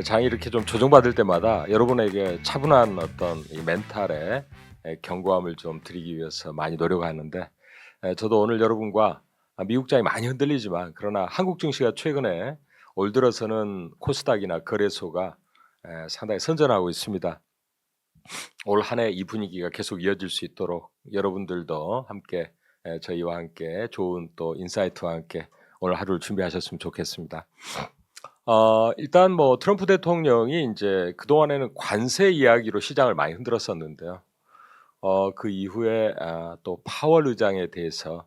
장이 이렇게 좀 조정받을 때마다 여러분에게 차분한 어떤 이 멘탈의 견고함을 좀 드리기 위해서 많이 노력하는데, 저도 오늘 여러분과 미국 장이 많이 흔들리지만 그러나 한국 증시가 최근에 올 들어서는 코스닥이나 거래소가 상당히 선전하고 있습니다. 올 한 해 이 분위기가 계속 이어질 수 있도록 여러분들도 함께 저희와 함께 좋은 또 인사이트와 함께 오늘 하루를 준비하셨으면 좋겠습니다. 일단 뭐 트럼프 대통령이 인제 그동안에는 관세 이야기로 시장을 많이 흔들었었는데요. 그 이후에 또 파월 의장에 대해서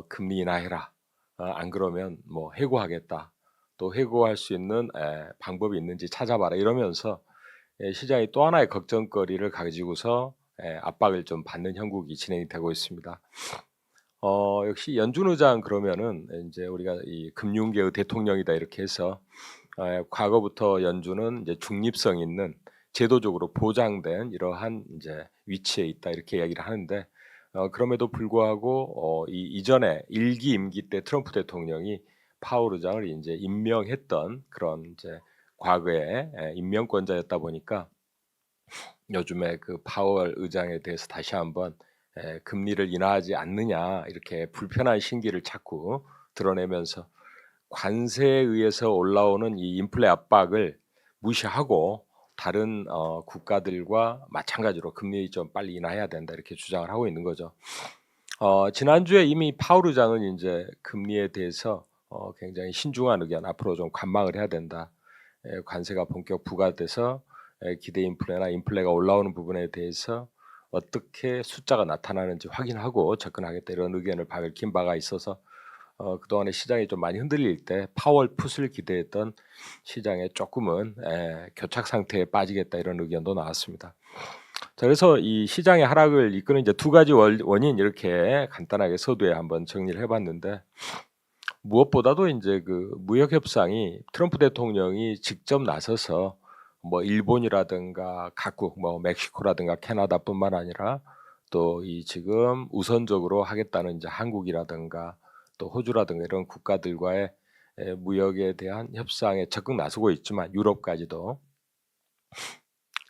"금리 인하해라. 안 그러면 뭐 해고하겠다. 또 해고할 수 있는 방법이 있는지 찾아봐라." 이러면서 시장이 또 하나의 걱정거리를 가지고서 압박을 좀 받는 형국이 진행이 되고 있습니다. 역시 연준 의장 그러면은 인제 우리가 이 "금융계의 대통령이다." 이렇게 해서 과거부터 연준은 이제 중립성 있는 제도적으로 보장된 이러한 인제 위치에 있다 이렇게 이야기를 하는데, 그럼에도 불구하고 이 이전에 1기 임기 때 트럼프 대통령이 파월 의장을 인제 임명했던 그런 이제 과거의 임명권자였다 보니까 요즘에 그 파월 의장에 대해서 다시 한번 "금리를 인하하지 않느냐." 이렇게 불편한 신기를 자꾸 드러내면서 관세에 의해서 올라오는 이 인플레 압박을 무시하고 다른 국가들과 마찬가지로 "금리 좀 빨리 인하해야 된다." 이렇게 주장을 하고 있는 거죠. 지난주에 이미 파월 의장은 인제 금리에 대해서 굉장히 신중한 의견, "앞으로 좀 관망을 해야 된다. 관세가 본격 부과돼서 기대 인플레나 인플레가 올라오는 부분에 대해서 어떻게 숫자가 나타나는지 확인하고 접근하겠다." 이런 의견을 밝힌 바가 있어서 그동안에 시장이 좀 많이 흔들릴 때 파월 풋을 기대했던 시장에 조금은 교착 상태에 빠지겠다 이런 의견도 나왔습니다. 자, 그래서 이 시장의 하락을 이끄는 이제 두 가지 원인 이렇게 간단하게 서두에 한번 정리를 해 봤는데, 무엇보다도 인제 그 무역 협상이 트럼프 대통령이 직접 나서서 뭐 일본이라든가 각국 뭐 멕시코라든가 캐나다뿐만 아니라 또 이 지금 우선적으로 하겠다는 이제 한국이라든가 또 호주라든가 이런 국가들과의 무역에 대한 협상에 적극 나서고 있지만, 유럽까지도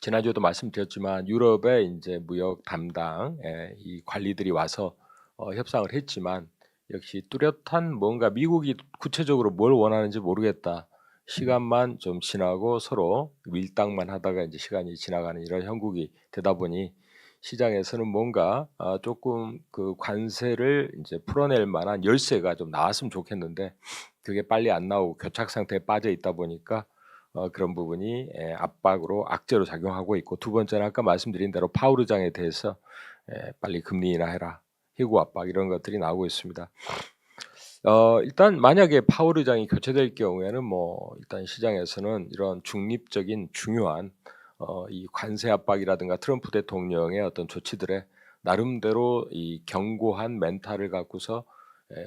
지난주에도 말씀드렸지만 유럽의 인제 무역 담당 이 관리들이 와서 협상을 했지만 역시 뚜렷한 뭔가 미국이 구체적으로 뭘 원하는지 모르겠다. 시간만 좀 지나고 서로 밀당만 하다가 인제 시간이 지나가는 이런 형국이 되다 보니 시장에서는 뭔가 쪼끔 그 관세를 인제 풀어낼 만한 열쇠가 좀 나왔으면 좋겠는데 그게 빨리 안 나오고 교착 상태에 빠져 있다 보니까 그런 부분이 압박으로 악재로 작용하고 있고, 두 번째는 아까 말씀드린 대로 파월 의장에 대해서 "빨리 금리 인하해라." 해고 압박 이런 것들이 나오고 있습니다. 일단 만약에 파월 의장이 교체될 경우에는 뭐 일단 시장에서는 이런 중립적인 중요한 이 관세 압박이라든가 트럼프 대통령의 어떤 조치들에 나름대로 이 견고한 멘탈을 갖고서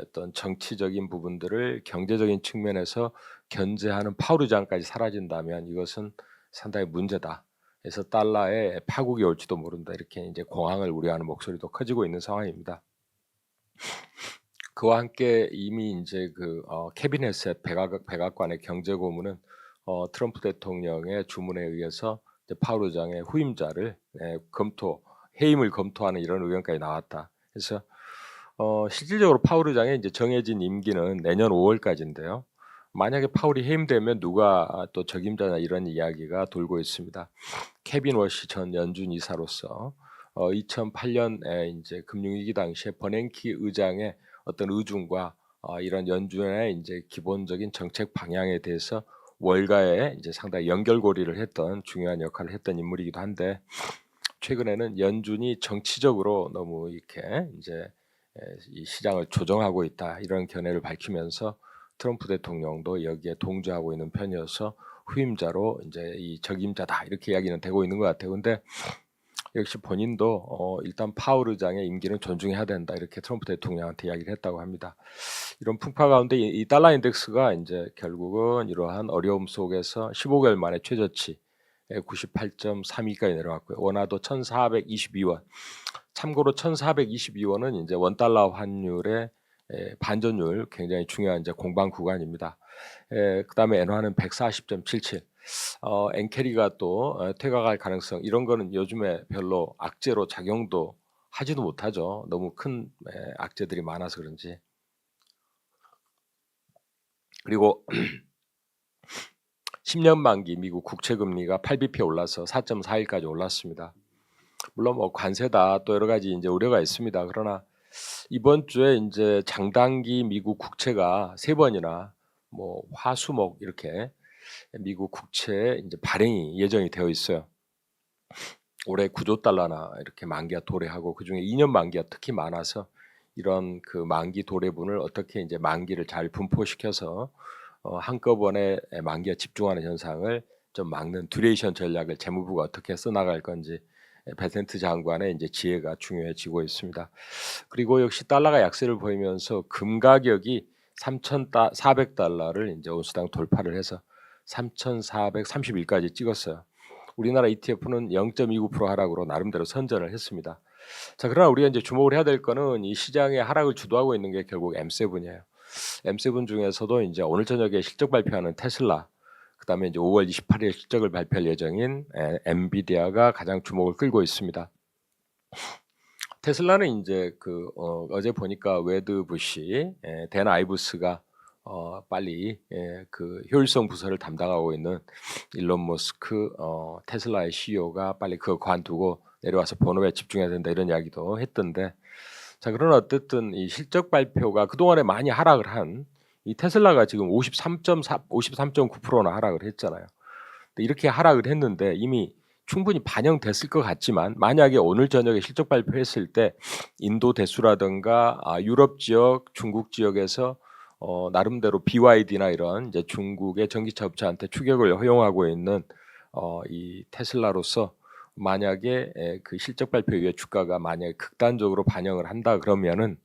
어떤 정치적인 부분들을 경제적인 측면에서 견제하는 파월 의장까지 사라진다면 이것은 상당히 문제다. 그래서 달러에 파국이 올지도 모른다. 이렇게 이제 공황을 우려하는 목소리도 커지고 있는 상황입니다. 그와 함께 이미 인제 그 캐비넷의 백악관의 경제 고문은 트럼프 대통령의 주문에 의해서 이제 파월 의장의 후임자를 해임을 검토하는 이런 의견까지 나왔다. 그래서 실질적으로 파월 의장의 이제 정해진 임기는 내년 5 월까지인데요. 만약에 파월이 해임되면 누가 또 적임자냐 이런 이야기가 돌고 있습니다. 케빈 워시 전 연준 이사로서 2008 년에 인제 금융위기 당시에 버냉키 의장의 어떤 의중과 이런 연준의 인제 기본적인 정책 방향에 대해서 월가에 이제 상당히 연결고리를 했던 중요한 역할을 했던 인물이기도 한데, 최근에는 연준이 정치적으로 너무 이렇게 인제 이 시장을 조정하고 있다 이런 견해를 밝히면서 트럼프 대통령도 여기에 동조하고 있는 편이어서 후임자로 인제 이 적임자다 이렇게 이야기는 되고 있는 것 같아요. 근데 역시 본인도 일단 파월 의장의 임기는 존중해야 된다 이렇게 트럼프 대통령한테 이야기를 했다고 합니다. 이런 풍파 가운데 이 달러 인덱스가 인제 결국은 이러한 어려움 속에서 15개월 만에 최저치 98.32까지 내려왔고요. 원화도 1,422원. 참고로 1,422원은 인제 원 달러 환율의 반전율 굉장히 중요한 이제 공방 구간입니다. 그다음에 엔화는 140.77. 엔캐리가 또 퇴각할 가능성 이런 거는 요즘에 별로 악재로 작용도 하지도 못하죠. 너무 큰 악재들이 많아서 그런지. 그리고 10년 만기 미국 국채 금리가 8bp 올라서 4.41까지 올랐습니다. 물론 뭐 관세다 또 여러 가지 이제 우려가 있습니다. 그러나 이번 주에 이제 장단기 미국 국채가 세 번이나 뭐 화수목 이렇게 미국 국채 이제 발행이 예정이 되어 있어요. 올해 9조 달러나 이렇게 만기가 도래하고 그중에 2년 만기가 특히 많아서 이런 그 만기 도래분을 어떻게 이제 만기를 잘 분포시켜서 한꺼번에 만기가 집중하는 현상을 좀 막는 듀레이션 전략을 재무부가 어떻게 써나갈 건지 베센트 장관의 이제 지혜가 중요해지고 있습니다. 그리고 역시 달러가 약세를 보이면서 금 가격이 3,400달러를 이제 온수당 돌파를 해서 3,431까지 찍었어요. 우리나라 ETF는 0.29% 하락으로 나름대로 선전을 했습니다. 자, 그러나 우리가 이제 주목을 해야 될 거는 이 시장의 하락을 주도하고 있는 게 결국 M7이에요. M7 중에서도 이제 오늘 저녁에 실적 발표하는 테슬라, 그다음에 이제 5월 28일 실적을 발표할 예정인 엔비디아가 가장 주목을 끌고 있습니다. 테슬라는 이제 어제 보니까 웨드 부시, 댄 아이브스가 빨리 그 효율성 부서를 담당하고 있는 일론 머스크 테슬라의 CEO가 빨리 그거 관두고 내려와서 본업에 집중해야 된다 이런 이야기도 했던데, 자, 그러나 어쨌든 이 실적 발표가 그동안에 많이 하락을 한 이 테슬라가 지금 53.9%나 하락을 했잖아요. 이렇게 하락을 했는데 이미 충분히 반영됐을 것 같지만 만약에 오늘 저녁에 실적 발표했을 때 인도 대수라든가 유럽 지역, 중국 지역에서 나름대로 BYD나 이런 이제 중국의 전기차 업체한테 추격을 허용하고 있는 이 테슬라로서 만약에 그 실적 발표 이후에 주가가 만약에 극단적으로 반영을 한다 그러면은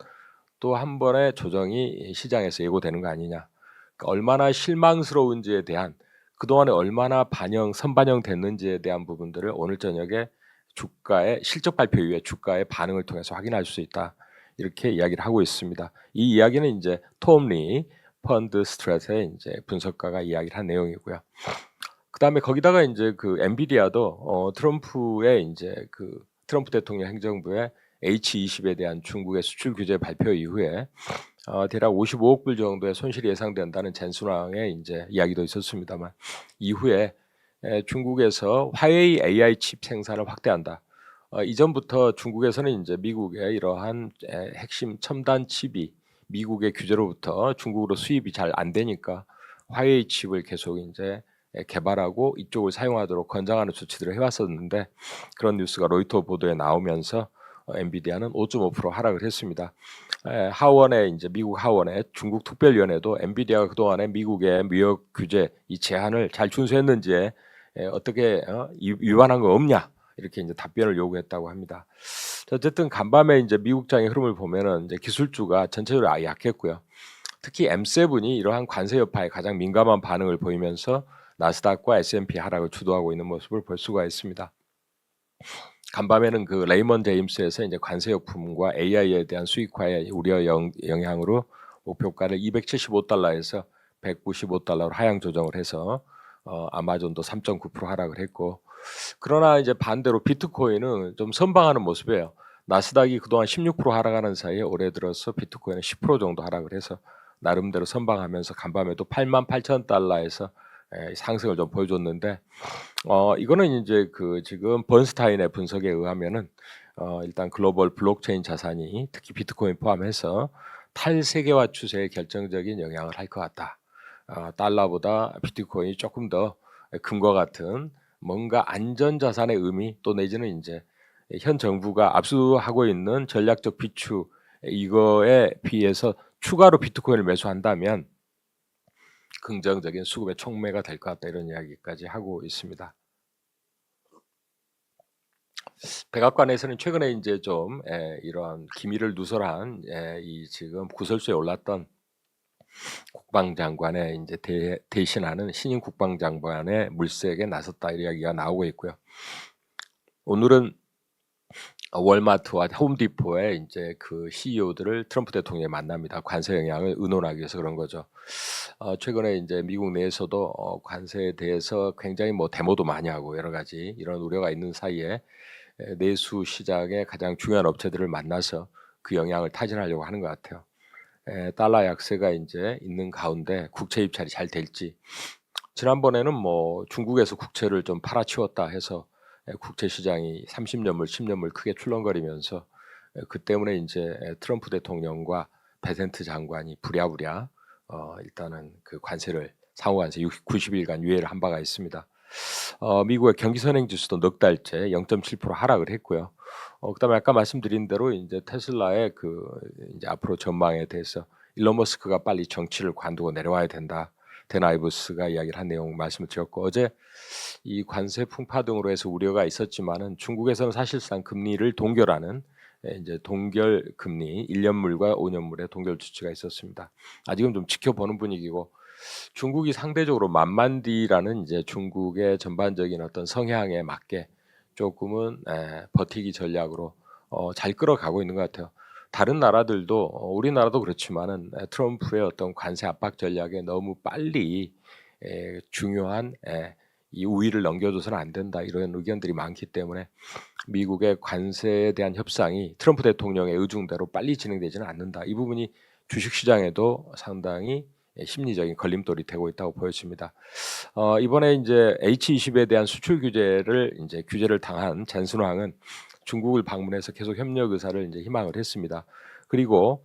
또 한 번의 조정이 시장에서 예고되는 거 아니냐. 그러니까 얼마나 실망스러운지에 대한 그동안에 얼마나 선반영됐는지에 대한 부분들을 오늘 저녁에 주가의 실적 발표 이후에 주가의 반응을 통해서 확인할 수 있다. 이렇게 이야기를 하고 있습니다. 이 이야기는 이제 톰리 펀드 스트레스의 이제 분석가가 이야기를 한 내용이고요. 그다음에 거기다가 이제 그 엔비디아도 트럼프의 이제 그 트럼프 대통령 행정부의 H20에 대한 중국의 수출 규제 발표 이후에 대략 55억 불 정도의 손실이 예상된다는 젠순왕의 이제 이야기도 있었습니다만 이후에 중국에서 화웨이 AI 칩 생산을 확대한다. 이전부터 중국에서는 이제 미국의 이러한 핵심 첨단 칩이 미국의 규제로부터 중국으로 수입이 잘 안 되니까 화웨이 칩을 계속 이제 개발하고 이쪽을 사용하도록 권장하는 조치들을 해왔었는데 그런 뉴스가 로이터 보도에 나오면서 엔비디아는 5.5% 하락을 했습니다. 하원의 이제 미국 하원의 중국 특별위원회도 엔비디아가 그동안에 미국의 무역 규제 이 제한을 잘 준수했는지에 어떻게 위반한 거 없냐 이렇게 이제 답변을 요구했다고 합니다. 어쨌든 간밤에 이제 미국장의 흐름을 보면은 이제 기술주가 전체적으로 약했고요. 특히 M7이 이러한 관세 여파에 가장 민감한 반응을 보이면서 나스닥과 S&P 하락을 주도하고 있는 모습을 볼 수가 있습니다. 간밤에는 그 레이먼 제임스에서 이제 관세 역품과 AI에 대한 수익화의 우려 영향으로 목표가를 275달러에서 195달러로 하향 조정을 해서 아마존도 3.9% 하락을 했고, 그러나 이제 반대로 비트코인은 좀 선방하는 모습이에요. 나스닥이 그동안 16% 하락하는 사이에 올해 들어서 비트코인은 10% 정도 하락을 해서 나름대로 선방하면서 간밤에도 88,000달러에서 상승을 좀 보여줬는데 이거는 이제 그 지금 번스타인의 분석에 의하면은 일단 글로벌 블록체인 자산이 특히 비트코인 포함해서 탈세계화 추세에 결정적인 영향을 할 것 같다. 달러보다 비트코인이 조금 더 금과 같은 뭔가 안전 자산의 의미 또 내지는 이제 현 정부가 압수하고 있는 전략적 비축 이거에 비해서 추가로 비트코인을 매수한다면 긍정적인 수급의 촉매가 될 것 같다 이런 이야기까지 하고 있습니다. 백악관에서는 최근에 이제 좀 이런 기밀을 누설한 이 지금 구설수에 올랐던 국방장관의 이제 대신하는 신임 국방장관의 물색에 나섰다 이런 이야기가 나오고 있고요. 오늘은 월마트와 홈디포의 이제 그 CEO들을 트럼프 대통령이 만납니다. 관세 영향을 의논하기 위해서 그런 거죠. 최근에 이제 미국 내에서도 관세에 대해서 굉장히 뭐 데모도 많이 하고 여러 가지 이런 우려가 있는 사이에 내수 시장의 가장 중요한 업체들을 만나서 그 영향을 타진하려고 하는 것 같아요. 달러 약세가 이제 있는 가운데 국채 입찰이 잘 될지, 지난번에는 뭐 중국에서 국채를 좀 팔아치웠다 해서 국채 시장이 30년물, 10년물 크게 출렁거리면서 그 때문에 이제 트럼프 대통령과 베센트 장관이 부랴부랴 일단은 그 관세를 상호 관세 90일간 유예를 한 바가 있습니다. 미국의 경기 선행 지수도 넉 달째 0.7% 하락을 했고요. 그다음에 아까 말씀드린 대로 이제 테슬라의 그 이제 앞으로 전망에 대해서 일론 머스크가 빨리 정치를 관두고 내려와야 된다. 데나이브스가 이야기를 한 내용 말씀을 드렸고, 어제 이 관세 풍파 등으로 해서 우려가 있었지만은 중국에서는 사실상 금리를 동결하는 이제 동결 금리 1년물과 5년물의 동결 조치가 있었습니다. 아직은 좀 지켜보는 분위기고, 중국이 상대적으로 만만디라는 이제 중국의 전반적인 어떤 성향에 맞게 조금은 버티기 전략으로 잘 끌어가고 있는 것 같아요. 다른 나라들도 우리나라도 그렇지만은 트럼프의 어떤 관세 압박 전략에 너무 빨리 중요한 이 우위를 넘겨줘서는 안 된다, 이런 의견들이 많기 때문에 미국의 관세에 대한 협상이 트럼프 대통령의 의중대로 빨리 진행되지는 않는다. 이 부분이 주식시장에도 상당히 심리적인 걸림돌이 되고 있다고 보여집니다. 이번에 이제 H20에 대한 수출 규제를 당한 젠슨황은 중국을 방문해서 계속 협력 의사를 이제 희망을 했습니다. 그리고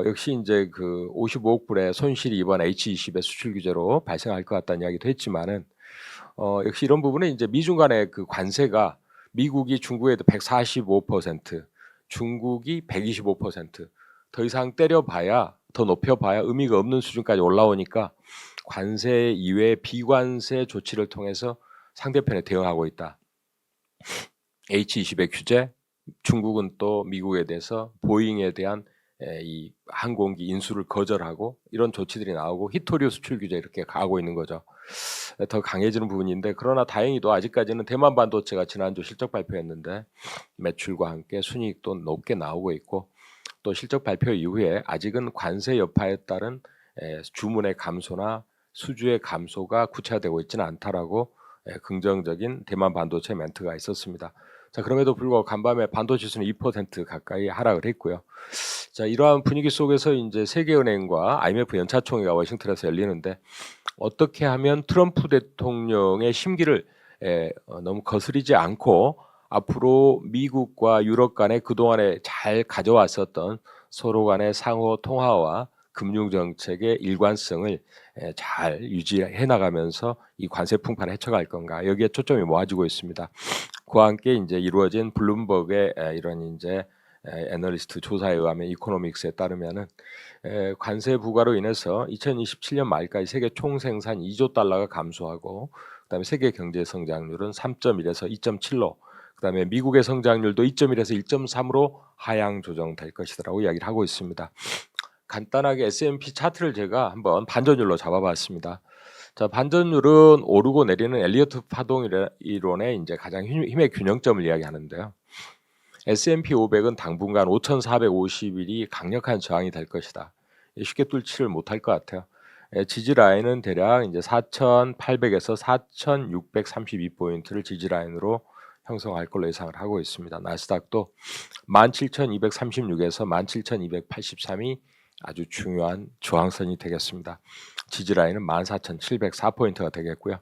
역시 이제 그 55억 불의 손실이 이번 H20의 수출 규제로 발생할 것 같다는 이야기도 했지만은 역시 이런 부분은 이제 미중 간의 그 관세가 미국이 중국에 145%, 중국이 125%더 이상 때려봐야, 더 높여봐야 의미가 없는 수준까지 올라오니까 관세 이외의 비관세 조치를 통해서 상대편에 대응하고 있다. H20의 규제, 중국은 또 미국에 대해서 보잉에 대한 이 항공기 인수를 거절하고 이런 조치들이 나오고 히토류 수출 규제 이렇게 가고 있는 거죠. 더 강해지는 부분인데, 그러나 다행히도 아직까지는 대만 반도체가 지난주 실적 발표했는데 매출과 함께 순이익도 높게 나오고 있고, 또 실적 발표 이후에 아직은 관세 여파에 따른 주문의 감소나 수주의 감소가 구체화되고 있지는 않다라고 긍정적인 대만 반도체 멘트가 있었습니다. 자, 그럼에도 불구하고 간밤에 반도체수는 2% 가까이 하락을 했고요. 자, 이러한 분위기 속에서 이제 세계은행과 IMF 연차총회가 워싱턴에서 열리는데, 어떻게 하면 트럼프 대통령의 심기를 너무 거스리지 않고 앞으로 미국과 유럽 간에 그동안에 잘 가져왔었던 서로 간의 상호 통화와 금융 정책의 일관성을 잘 유지해 나가면서 이 관세 풍파를 헤쳐갈 건가, 여기에 초점이 모아지고 있습니다. 그와 함께 이제 이루어진 블룸버그의 이런 이제 애널리스트 조사에 의하면, 이코노믹스에 따르면은 관세 부과로 인해서 2027년 말까지 세계 총생산 2조 달러가 감소하고, 그다음에 세계 경제 성장률은 3.1에서 2.7로, 그다음에 미국의 성장률도 2.1에서 1.3으로 하향 조정될 것이라고 이야기를 하고 있습니다. 간단하게 S&P 차트를 제가 한번 반전율로 잡아봤습니다. 자, 반전율은 오르고 내리는 엘리어트 파동 이론의 이제 가장 힘의 균형점을 이야기하는데요. S&P 500은 당분간 5,450일이 강력한 저항이 될 것이다. 쉽게 뚫지를 못할 것 같아요. 지지 라인은 대략 이제 4,800에서 4,632포인트를 지지 라인으로 형성할 걸로 예상을 하고 있습니다. 나스닥도 17,236에서 17,283이 아주 중요한 저항선이 되겠습니다. 지지 라인은 14,704포인트가 되겠고요.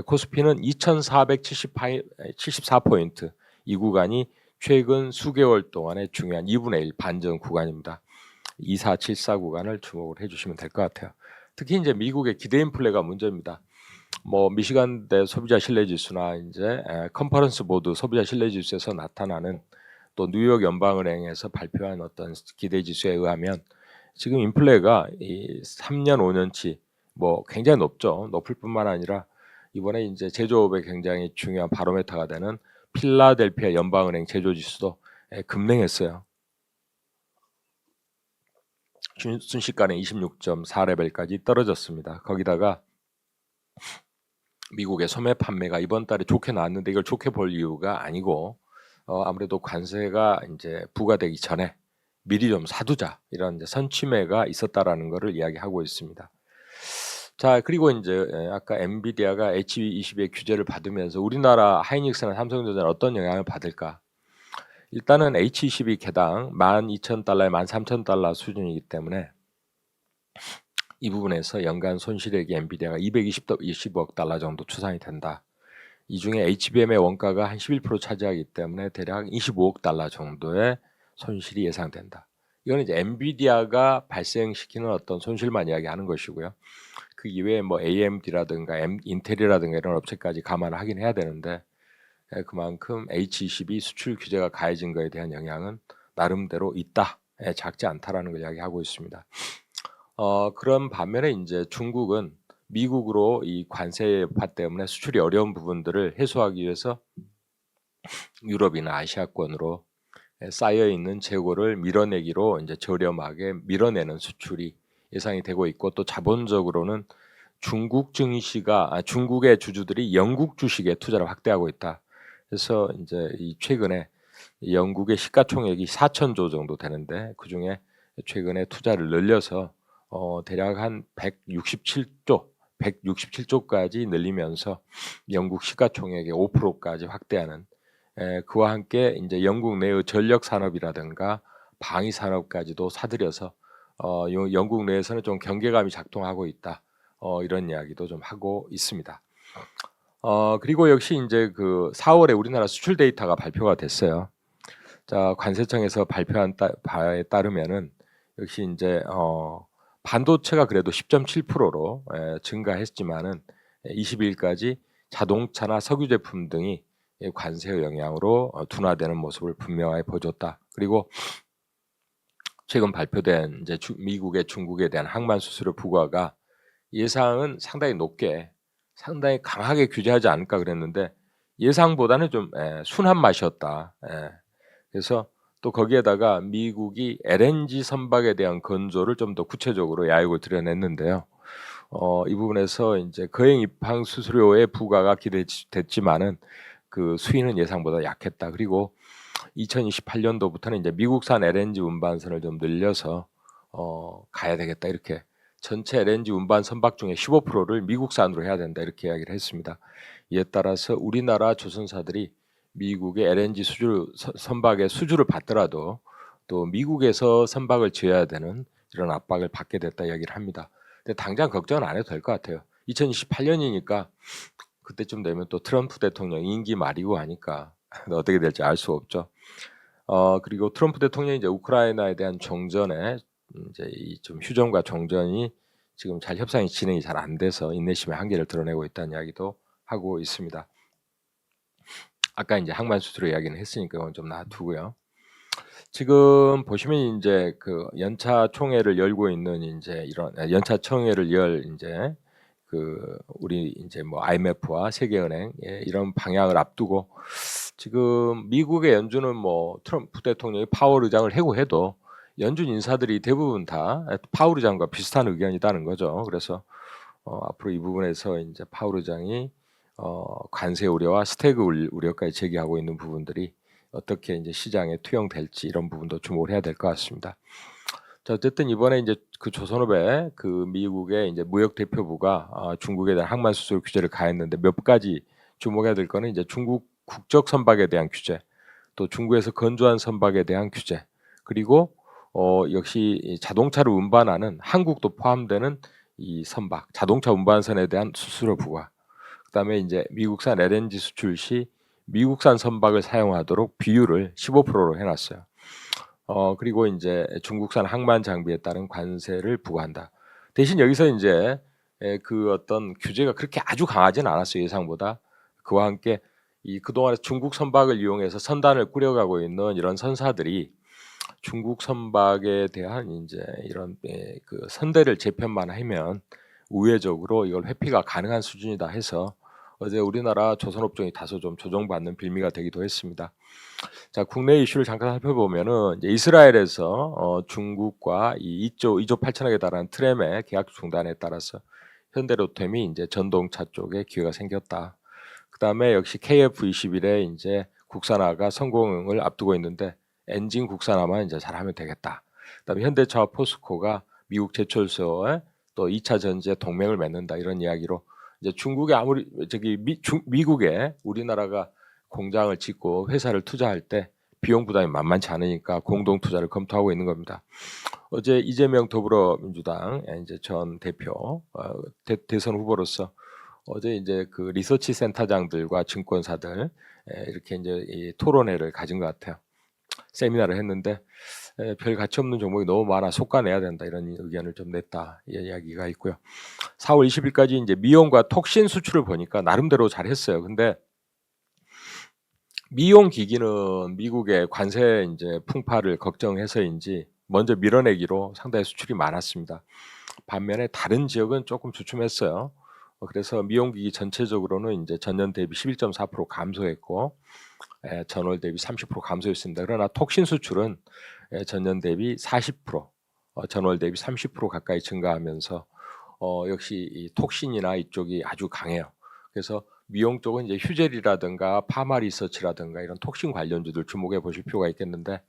코스피는 2,474포인트, 이 구간이 최근 수개월 동안의 중요한 2분의 1 반전 구간입니다. 2474 구간을 주목을 해주시면 될 것 같아요. 특히 이제 미국의 기대 인플레가 문제입니다. 뭐 미시간대 소비자 신뢰지수나 이제 컨퍼런스 보드 소비자 신뢰지수에서 나타나는, 또 뉴욕 연방은행에서 발표한 어떤 기대 지수에 의하면 지금 인플레가 이 3년 5년치 뭐 굉장히 높죠. 높을 뿐만 아니라 이번에 이제 제조업에 굉장히 중요한 바로메터가 되는 필라델피아 연방은행 제조지수도 급냉했어요. 순식간에 26.4레벨까지 떨어졌습니다. 거기다가 미국의 소매 판매가 이번 달에 좋게 나왔는데 이걸 좋게 볼 이유가 아니고, 아무래도 관세가 이제 부과되기 전에 미리 좀 사두자 이런 이제 선취매가 있었다라는 것을 이야기하고 있습니다. 자, 그리고 이제 아까 엔비디아가 H22의 규제를 받으면서 우리나라 하이닉스나 삼성전자는 어떤 영향을 받을까? 일단은 H22 개당 12,000달러에 13,000달러 수준이기 때문에 이 부분에서 연간 손실액이 엔비디아가 220억 달러 정도 추산이 된다. 이 중에 HBM의 원가가 한 11% 차지하기 때문에 대략 25억 달러 정도의 손실이 예상된다. 이건 이제 엔비디아가 발생시키는 어떤 손실만 이야기하는 것이고요. 그 이외에 뭐 AMD라든가 인텔이라든가 이런 업체까지 감안을 하긴 해야 되는데 그만큼 H22 수출 규제가 가해진 것에 대한 영향은 나름대로 있다, 작지 않다라는 걸 이야기하고 있습니다. 그런 반면에 이제 중국은 미국으로 이 관세 여파 때문에 수출이 어려운 부분들을 해소하기 위해서 유럽이나 아시아권으로 쌓여 있는 재고를 밀어내기로 이제 저렴하게 밀어내는 수출이 예상이 되고 있고, 또 자본적으로는 중국 증시가 중국의 주주들이 영국 주식에 투자를 확대하고 있다. 그래서 이제 이 최근에 영국의 시가총액이 4,000조 정도 되는데 그 중에 최근에 투자를 늘려서 대략 한 167조까지 늘리면서 영국 시가총액의 5%까지 확대하는, 그와 함께 이제 영국 내의 전력 산업이라든가 방위 산업까지도 사들여서 영국 내에서는 좀 경계감이 작동하고 있다. 이런 이야기도 좀 하고 있습니다. 그리고 역시 이제 그 4월에 우리나라 수출 데이터가 발표가 됐어요. 자, 관세청에서 발표한 바에 따르면은 역시 이제 반도체가 그래도 10.7%로 증가했지만은 22일까지 자동차나 석유 제품 등이 관세의 영향으로 둔화되는 모습을 분명하게 보여줬다. 그리고 최근 발표된 이제 미국의 중국에 대한 항만 수수료 부과가 예상은 상당히 높게, 상당히 강하게 규제하지 않을까 그랬는데 예상보다는 좀 순한 맛이었다. 그래서 또 거기에다가 미국이 LNG 선박에 대한 건조를 좀 더 구체적으로 야욕을 드러냈는데요. 이 부분에서 이제 거행 입항 수수료의 부과가 기대됐지만은 그 수위는 예상보다 약했다. 그리고 2028년도부터는 이제 미국산 LNG 운반선을 좀 늘려서 가야 되겠다, 이렇게 전체 LNG 운반 선박 중에 15%를 미국산으로 해야 된다, 이렇게 이야기를 했습니다. 이에 따라서 우리나라 조선사들이 미국의 LNG 선박의 수주를 받더라도 또 미국에서 선박을 지어야 되는 이런 압박을 받게 됐다 이야기를 합니다. 근데 당장 걱정은 안 해도 될 것 같아요. 2028년이니까 그때쯤 되면 또 트럼프 대통령 임기 말이고 하니까 어떻게 될지 알 수 없죠. 그리고 트럼프 대통령이 이제 우크라이나에 대한 종전에 이제 이 좀 휴전과 종전이 지금 잘 협상이 진행이 잘 안 돼서 인내심의 한계를 드러내고 있다는 이야기도 하고 있습니다. 아까 이제 항만 수수료 이야기는 했으니까 그건 좀 놔두고요. 지금 보시면 이제 그 연차 총회를 열고 있는 이제 이런 연차 총회를 열 이제 그 우리 이제 뭐 IMF와 세계은행 이런 방향을 앞두고 지금 미국의 연준은 뭐 트럼프 대통령이 파월 의장을 해고해도 연준 인사들이 대부분 다 파월 의장과 비슷한 의견이다는 거죠. 그래서 앞으로 이 부분에서 이제 파월 의장이 관세 우려와 스태그 우려까지 제기하고 있는 부분들이 어떻게 이제 시장에 투영될지 이런 부분도 주목을 해야 될 것 같습니다. 자, 어쨌든 이번에 이제 그 조선업의 그 미국의 이제 무역 대표부가 중국에 대한 항만 수수료 규제를 가했는데 몇 가지 주목해야 될 거는 이제 중국 국적 선박에 대한 규제, 또 중국에서 건조한 선박에 대한 규제, 그리고 역시 이 자동차를 운반하는 한국도 포함되는 이 선박, 자동차 운반선에 대한 수수료 부과, 그다음에 이제 미국산 LNG 수출 시 미국산 선박을 사용하도록 비율을 15%로 해놨어요. 그리고 이제 중국산 항만 장비에 따른 관세를 부과한다. 대신 여기서 이제 그 어떤 규제가 그렇게 아주 강하지는 않았어요, 예상보다. 그와 함께 이 그동안에 중국 선박을 이용해서 선단을 꾸려가고 있는 이런 선사들이 중국 선박에 대한 이제 이런 그 선대를 재편만 하면 우회적으로 이걸 회피가 가능한 수준이다 해서 어제 우리나라 조선업종이 다소 좀 조정받는 빌미가 되기도 했습니다. 자, 국내 이슈를 잠깐 살펴보면은 이제 이스라엘에서 중국과 이 2조 8천억에 달하는 트램의 계약 중단에 따라서 현대로템이 이제 전동차 쪽에 기회가 생겼다. 그다음에 역시 KF21에 이제 국산화가 성공을 앞두고 있는데 엔진 국산화만 이제 잘하면 되겠다. 그다음에 현대차와 포스코가 미국 제철소에 또 2차 전지에 동맹을 맺는다 이런 이야기로 이제 중국에 아무리 미국에 우리나라가 공장을 짓고 회사를 투자할 때 비용 부담이 만만치 않으니까 공동 투자를 검토하고 있는 겁니다. 어제 이재명 더불어민주당 이제 전 대표 대선 후보로서 어제 이제 그 리서치 센터장들과 증권사들 이렇게 이제 이 토론회를 가진 것 같아요. 세미나를 했는데 별 가치 없는 종목이 너무 많아 속가내야 된다 이런 의견을 좀 냈다 이 이야기가 있고요. 4월 20일까지 이제 미용과 톡신 수출을 보니까 나름대로 잘했어요. 근데 미용 기기는 미국의 관세 이제 풍파를 걱정해서인지 먼저 밀어내기로 상당히 수출이 많았습니다. 반면에 다른 지역은 조금 주춤했어요. 그래서 미용기기 전체적으로는 이제 전년 대비 11.4% 감소했고 전월 대비 30% 감소했습니다. 그러나 톡신 수출은 전년 대비 40%, 전월 대비 30% 가까이 증가하면서 역시 이 톡신이나 이쪽이 아주 강해요. 그래서 미용 쪽은 이제 휴젤이라든가 파마 리서치라든가 이런 톡신 관련주들 주목해 보실 필요가 있겠는데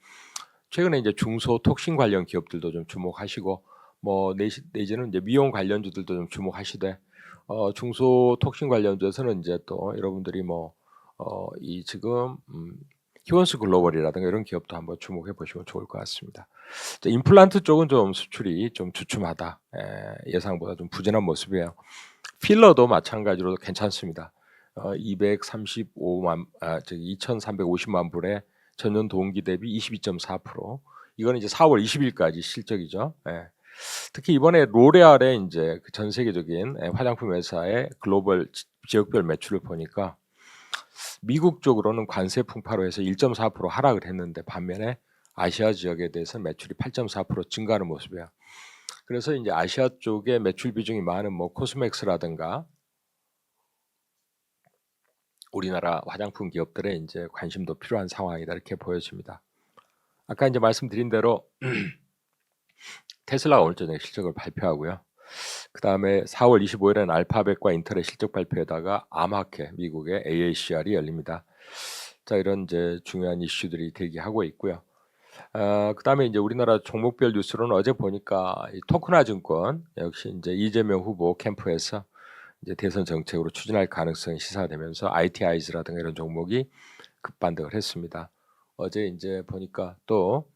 최근에 이제 중소 톡신 관련 기업들도 좀 주목하시고 뭐 내지는 이제 미용 관련주들도 좀 주목하시되 중소 톡신 관련주에서는 이제 또 여러분들이 뭐 이 지금 히원스 글로벌이라든가 이런 기업도 한번 주목해 보시면 좋을 것 같습니다. 임플란트 쪽은 좀 수출이 좀 주춤하다. 예상보다 좀 부진한 모습이에요. 필러도 마찬가지로 괜찮습니다. 2,350만 불에 전년 동기 대비 22.4%. 이거는 이제 4월 20일까지 실적이죠. 특히 이번에 로레알의 이제 전 세계적인 화장품 회사의 글로벌 지역별 매출을 보니까 미국 쪽으로는 관세 풍파로 해서 1.4% 하락을 했는데 반면에 아시아 지역에 대해서 매출이 8.4% 증가하는 모습이에요. 그래서 이제 아시아 쪽에 매출 비중이 많은 뭐 코스맥스라든가 우리나라 화장품 기업들의 이제 관심도 필요한 상황이다 이렇게 보여집니다. 아까 이제 말씀드린 대로 테슬라가 오늘 저녁에 실적을 발표하고요. 그 다음에 4월 25일에는 알파벳과 인텔의 실적 발표에다가 아마케 미국의 AACR이 열립니다. 자 이런 이제 중요한 이슈들이 대기하고 있고요. 그 다음에 이제 우리나라 종목별 뉴스로는 어제 보니까 이 토크나 증권 역시 이제 이재명 후보 캠프에서 이제 대선 정책으로 추진할 가능성이 시사되면서 ITI즈라든가 이런 종목이 급반등을 했습니다. 어제 이제 보니까 또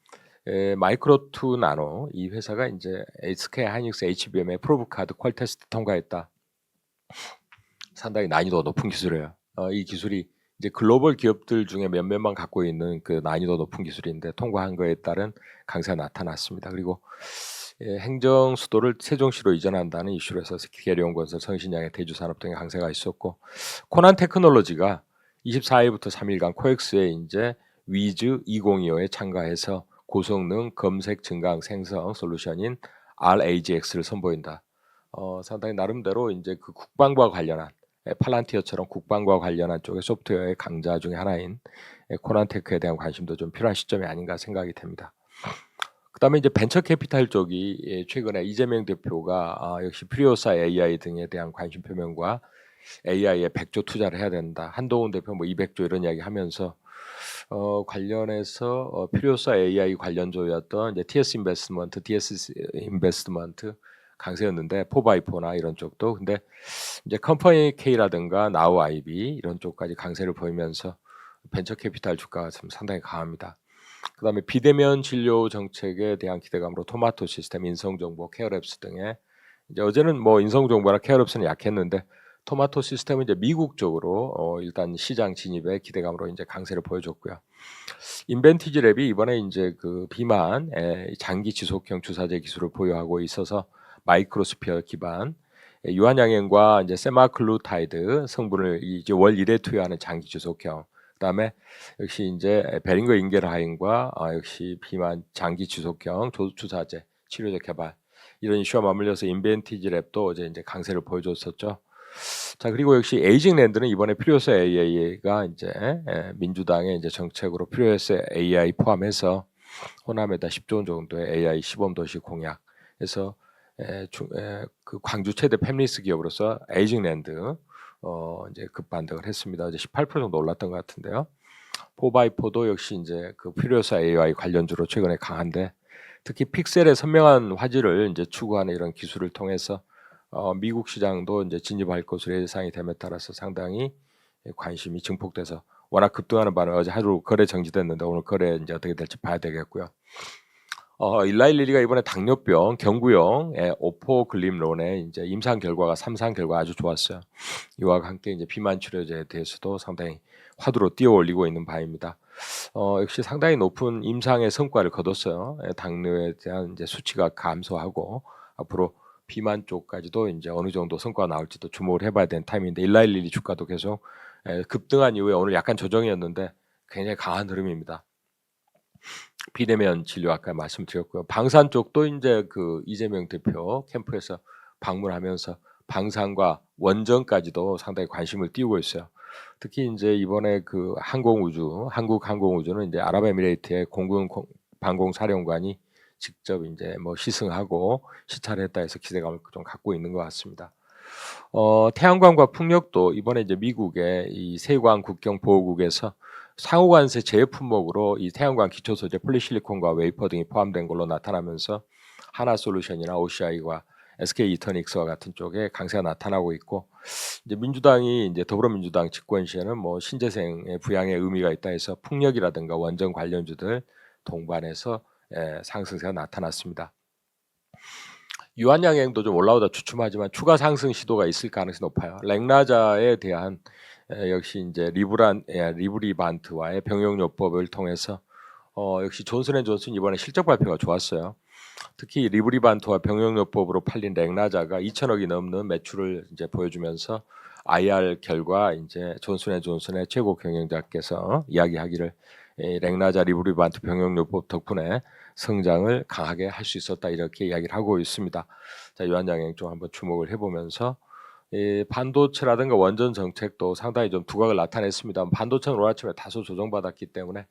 마이크로2 나노 이 회사가 이제 SK 하이닉스 HBM의 프로브 카드 퀄 테스트 통과했다. 상당히 난이도 높은 기술이에요. 이 기술이 이제 글로벌 기업들 중에 몇몇만 갖고 있는 그 난이도 높은 기술인데 통과한 거에 따른 강세가 나타났습니다. 그리고 행정 수도를 세종시로 이전한다는 이슈로 해서 계룡건설, 성신양의 대주산업 등의 강세가 있었고 코난 테크놀로지가 24일부터 3일간 코엑스에 이제 위즈 2025에 참가해서 고성능 검색 증강 생성 솔루션인 RAGX를 선보인다. 상당히 나름대로 이제 그 국방과 관련한 팔란티어처럼 국방과 관련한 쪽의 소프트웨어의 강자 중에 하나인 코난테크에 대한 관심도 좀 필요한 시점이 아닌가 생각이 됩니다. 그다음에 이제 벤처 캐피탈 쪽이 최근에 이재명 대표가 역시 프리오사 AI 등에 대한 관심 표명과 AI에 100조 투자를 해야 된다. 한동훈 대표 뭐 200조 이런 이야기 하면서 관련해서 프리오사 AI 관련주였던 이제 TS 인베스트먼트, DS 인베스트먼트 강세였는데 포바이포나 이런 쪽도 근데 이제 컴퍼니 K라든가 나우 아이비 이런 쪽까지 강세를 보이면서 벤처 캐피탈 주가가 좀 상당히 강합니다. 그다음에 비대면 진료 정책에 대한 기대감으로 토마토 시스템, 인성정보, 케어랩스 등의 이제 어제는 뭐 인성정보나 케어랩스는 약했는데 토마토 시스템은 이제 미국 쪽으로 일단 시장 진입에 기대감으로 이제 강세를 보여줬고요. 인벤티지 랩이 이번에 이제 그 비만 장기 지속형 주사제 기술을 보유하고 있어서 마이크로스피어 기반 유한양행과 이제 세마클루타이드 성분을 이제 월 1회 투여하는 장기 지속형. 그다음에 역시 이제 베링거 인겔하임과 역시 비만 장기 지속형 주사제 치료제 개발 이런 이슈와 맞물려서 인벤티지 랩도 어제 이제 강세를 보여줬었죠. 자 그리고 역시 에이징랜드는 이번에 프리오사 AI가 이제 민주당의 이제 정책으로 프리오사 AI 포함해서 호남에다 10조 원 정도의 AI 시범 도시 공약에서 그 광주 최대 팹리스 기업으로서 에이징랜드 이제 급반등을 했습니다. 이제 18% 정도 올랐던 것 같은데요. 4x4도 역시 이제 그 퓨리오사 AI 관련주로 최근에 강한데 특히 픽셀의 선명한 화질을 이제 추구하는 이런 기술을 통해서 미국 시장도 이제 진입할 것으로 예상이 됨에 따라서 상당히 관심이 증폭돼서 워낙 급등하는 바람에 어제 하루 거래 정지됐는데 오늘 거래 이제 어떻게 될지 봐야 되겠고요. 일라이 릴리가 이번에 당뇨병 경구용 오포글림론의 이제 임상 결과가 3상 결과 아주 좋았어요. 이와 함께 이제 비만 치료제에 대해서도 상당히 화두로 띄워올리고 있는 바입니다. 역시 상당히 높은 임상의 성과를 거뒀어요. 당뇨에 대한 이제 수치가 감소하고 앞으로 비만 쪽까지도 이제 어느 정도 성과가 나올지도 주목을 해봐야 되는 타임인데 일라이 릴리 주가도 계속 급등한 이후에 오늘 약간 조정이었는데 굉장히 강한 흐름입니다. 비대면 진료 아까 말씀드렸고요. 방산 쪽도 이제 그 이재명 대표 캠프에서 방문하면서 방산과 원전까지도 상당히 관심을 띄우고 있어요. 특히 이제 이번에 그 한국 항공우주는 이제 아랍에미레이트의 공군 방공사령관이 직접 이제 뭐 시승하고 시찰을 했다 해서 기대감을 좀 갖고 있는 것 같습니다. 태양광과 풍력도 이번에 이제 미국의 이 세관 국경 보호국에서 상호관세 제외 품목으로 이 태양광 기초 소재 폴리실리콘과 웨이퍼 등이 포함된 걸로 나타나면서 하나솔루션이나 OCI와 SK 이터닉스와 같은 쪽에 강세가 나타나고 있고 이제 민주당이 이제 더불어민주당 집권 시에는 뭐 신재생의 부양의 의미가 있다 해서 풍력이라든가 원전 관련주들 동반해서 상승세가 나타났습니다. 유한양행도 좀 올라오다 주춤하지만 추가 상승 시도가 있을 가능성이 높아요. 렉나자에 대한 역시 이제 리브리반트와의 병용요법을 통해서 역시 존슨앤존슨 이번에 실적 발표가 좋았어요. 특히 리브리반트와 병용요법으로 팔린 렉나자가 2천억이 넘는 매출을 이제 보여주면서 IR 결과 이제 존슨앤존슨의 최고 경영자께서 이야기하기를 렉나자 리브리반트 병용요법 덕분에 성장을 강하게 할 수 있었다 이렇게 이야기를 하고 있습니다. 자, 유한양행 좀 한번 주목을 해보면서 반도체라든가 원전 정책도 상당히 좀 두각을 나타냈습니다. 반도체는 오늘 아침에 다소 조정받았기 때문에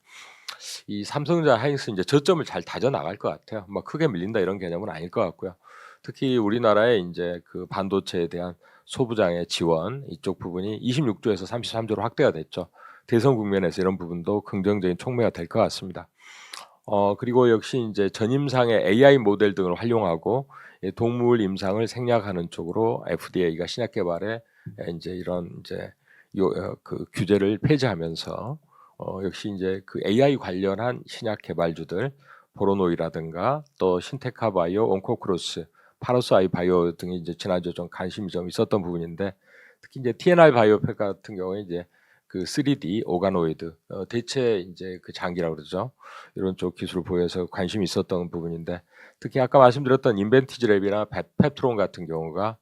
이 삼성전자 하이닉스 이제 저점을 잘 다져 나갈 것 같아요. 뭐 크게 밀린다 이런 개념은 아닐 것 같고요. 특히 우리나라의 이제 그 반도체에 대한 소부장의 지원 이쪽 부분이 26조에서 33조로 확대가 됐죠. 대선 국면에서 이런 부분도 긍정적인 촉매가 될 것 같습니다. 그리고 역시 이제 전임상의 AI 모델 등을 활용하고 동물 임상을 생략하는 쪽으로 FDA가 신약 개발에 이제 이런 이제 그 규제를 폐지하면서 역시 이제 그 AI 관련한 신약 개발주들 보로노이라든가 또 신테카 바이오, 온코크로스, 파로스 아이 바이오 등이 이제 지난주에 좀 관심이 좀 있었던 부분인데 특히 이제 TNR 바이오팩 같은 경우에 이제 그 3D 오가노이드 대체 이제 그 장기라고 그러죠. 이런 쪽 기술을 보여서 관심이 있었던 부분인데 특히 아까 말씀드렸던 인벤티지 랩이나 펩트론 같은 경우가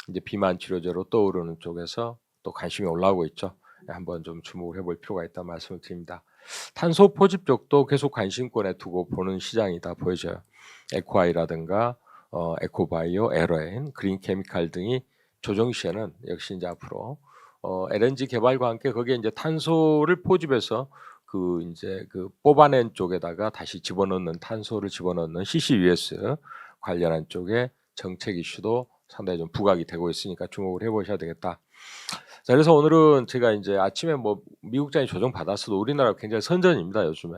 이제 비만 치료제로 떠오르는 쪽에서 또 관심이 올라오고 있죠. 한번 좀 주목을 해볼 필요가 있다는 말씀을 드립니다. 탄소 포집 쪽도 계속 관심권에 두고 보는 시장이다 보여져요. 에코아이라든가 에코바이오, 에러엔, 그린케미칼 등이 조정 시에는 역시 이제 앞으로 LNG 개발과 함께 거기에 이제 탄소를 포집해서 그 이제 그 뽑아낸 쪽에다가 다시 집어넣는 탄소를 집어넣는 CCUS 관련한 쪽에 정책 이슈도 상당히 좀 부각이 되고 있으니까 주목을 해보셔야 되겠다. 자, 그래서 오늘은 제가 이제 아침에 뭐 미국장이 조정 받았어도 우리나라 굉장히 선전입니다 요즘에.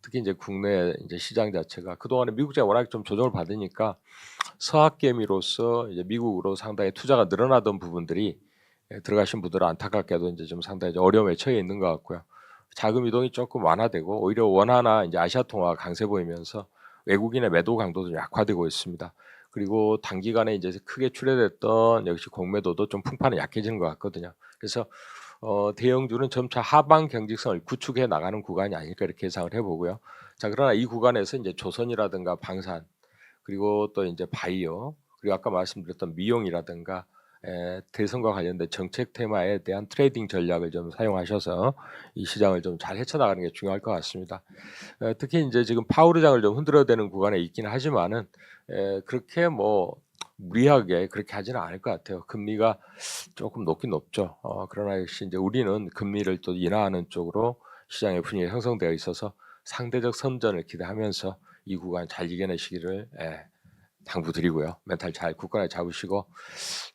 특히 이제 국내 이제 시장 자체가 그동안에 미국장이 워낙 좀 조정을 받으니까 서학개미로서 이제 미국으로 상당히 투자가 늘어나던 부분들이 들어가신 분들은 안타깝게도 이제 좀 상당히 어려움에 처해 있는 것 같고요. 자금 이동이 조금 완화되고 오히려 원화나 이제 아시아 통화가 강세 보이면서 외국인의 매도 강도도 약화되고 있습니다. 그리고 단기간에 이제 크게 출회됐던 역시 공매도도 좀 풍파는 약해지는 것 같거든요. 그래서 대형주는 점차 하방 경직성을 구축해 나가는 구간이 아닐까 이렇게 예상을 해보고요. 자, 그러나 이 구간에서 이제 조선이라든가 방산 그리고 또 이제 바이오 그리고 아까 말씀드렸던 미용이라든가 대선과 관련된 정책 테마에 대한 트레이딩 전략을 좀 사용하셔서 이 시장을 좀 잘 헤쳐나가는 게 중요할 것 같습니다. 특히 이제 지금 파월 의장을 좀 흔들어대는 구간에 있기는 하지만은 그렇게 뭐 무리하게 그렇게 하지는 않을 것 같아요. 금리가 조금 높긴 높죠. 그러나 역시 이제 우리는 금리를 또 인하하는 쪽으로 시장의 분위기가 형성되어 있어서 상대적 선전을 기대하면서 이 구간 잘 이겨내시기를 당부드리고요. 멘탈 잘 굳건하게 잡으시고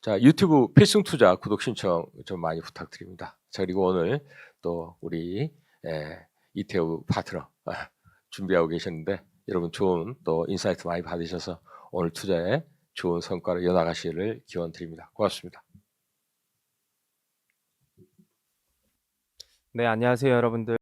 자 유튜브 필승 투자 구독 신청 좀 많이 부탁드립니다. 자 그리고 오늘 또 우리 이태우 파트너 준비하고 계셨는데 여러분 좋은 또 인사이트 많이 받으셔서 오늘 투자에 좋은 성과를 이어나가시기를 기원드립니다. 고맙습니다. 네, 안녕하세요, 여러분들.